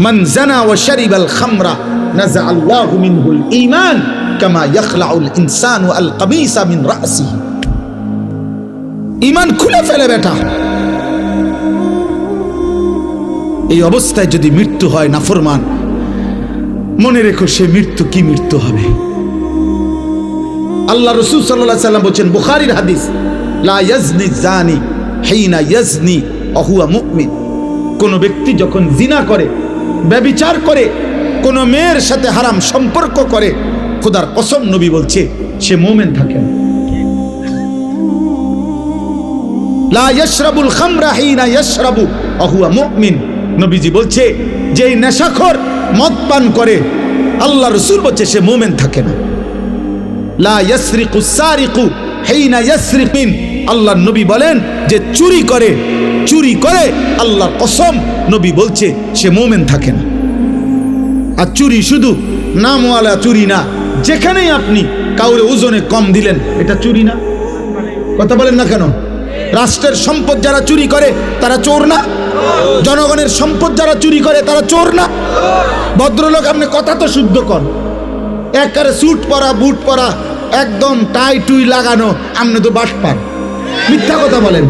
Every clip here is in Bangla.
মান জানা ওয়া শারিবাল খামরা নাযা আল্লাহু মিনহুল ঈমান কামা ইয়াখলাউল ইনসানু আল কামিসা মিন রাসিহি। ঈমান খুলে ফেলে বেটা। এই অবস্থায় যদি মৃত্যু হয় নাফরমান, মনে রেখো সে মৃত্যু কি মৃত্যু হবে। আল্লাহ রাসূল সাল্লাল্লাহু আলাইহি ওয়াসাল্লাম বলেন, বুখারীর হাদিস, লা ইয়াজনি জানি হিনা ইয়াজনি ওয়া হুয়া মুমিন। কোন ব্যক্তি যখন জিনা করে, ব্যভিচার করে, কোন মেয়ের সাথে হারাম সম্পর্ক করে, খোদার কসম নবী বলছে সে মুমিন থাকে না। লা ইয়াশরাবুল খামরা হিনা ইয়াশরাবু ওয়া হুয়া মুমিন। নবীজি বলছে যে নেশাখোর মদ পান করে, আল্লাহ রাসূল বলছে সে মুমিন থাকে না। লা ইয়াসরিকুস সারিকু হিনা ইয়াসরিকিন। আল্লাহ নবী বলেন যে চুরি করে আল্লাহর কসম নবী বলছে সে মুমিন থাকে না। আর চুরি শুধু নামওয়ালা চুরি না, যেখানেই আপনি কাউরে ওজনে কম দিলেন এটা চুরি না? কথা বলেন না কেন? রাষ্ট্রের সম্পদ যারা চুরি করে তারা চোর না? জনগণের সম্পদ যারা চুরি করে তারা চোর না? ভদ্রলোক, আপনি কথা তো শুদ্ধ কর। একেবারে স্যুট পরা, বুট পরা, একদম টাই টুই লাগানো, আপনি তো বাস পান। মিথ্যা কথা বলেন।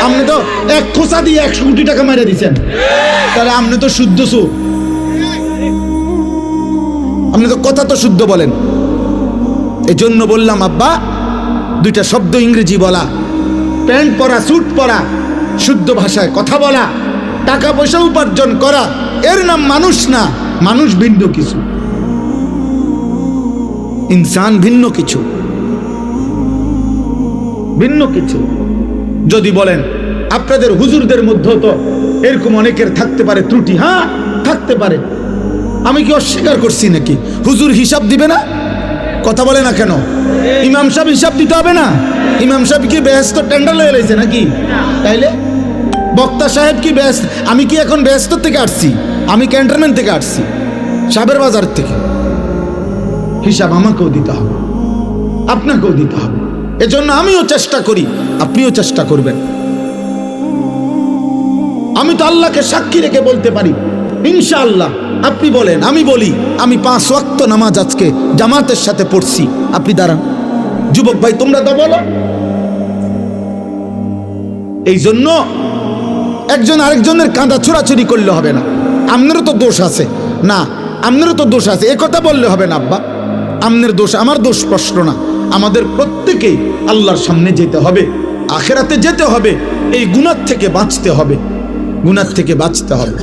আপনি তো এক খোঁচা দিয়ে 100 কোটি টাকা মেরে দিচ্ছেন, তাহলে আপনি তো শুদ্ধ চোর। আপনি তো কথা তো শুদ্ধ বলেন। এই জন্য বললাম আব্বা, দুইটা শব্দ ইংরেজি বলা, প্যান্ট পরা, স্যুট পরা, শুদ্ধ ভাষায় কথা বলা, টাকা পয়সা উপার্জন করা, এর নাম মানুষ না। মানুষ ভিন্ন কিছু, ইনসান ভিন্ন কিছু, ভিন্ন কিছু। যদি বলেন আপনাদের হুজুরদের মধ্যেও তো এরকম অনেকের থাকতে পারে ত্রুটি, হ্যাঁ থাকতে পারে, আমি কি অস্বীকার করছি নাকি? হুজুর হিসাব দিবে না? কথা বলে না কেন? ইমাম সাহেব হিসাব দিতে হবে না? ইমাম সাহেব কি বেহেশত টেন্ডার লয়ে রয়েছে নাকি? তাইলে বক্তা সাহেব কি বেহেশত? আমি কি এখন বেহেশত থেকে আসছি? আমি ক্যান্টনমেন্ট থেকে আসছি, সাবের বাজার থেকে। হিসাব আমাকেও দিতে হবে, আপনাকেও দিতে হবে। এজন্য আমিও চেষ্টা করি, আপনিও চেষ্টা করবেন। আমি তো আল্লাহকে সাক্ষী রেখে বলতে পারি ইনশাআল্লাহ। আপনি বলেন, আমি বলি, আমি 5 ওয়াক্ত নামাজ আজকে জামাতের সাথে পড়ছি। আপনি দাঁড়ান, যুবক ভাই তোমরা তো বলো। এই জন্য একজন আরেকজনের কাঁধা ছোড়াছুরি করলে হবে না। আপনারও তো দোষ আছে না, আপনারও তো দোষ আছে, এ কথা বললে হবে না আব্বা। আপনার দোষ আমার দোষ প্রশ্ন না। আমাদের প্রত্যেকেই আল্লাহর সামনে যেতে হবে, আখিরাতে যেতে হবে। এই গুনাহ থেকে বাঁচতে হবে, গুনাহ থেকে বাঁচতে হবে।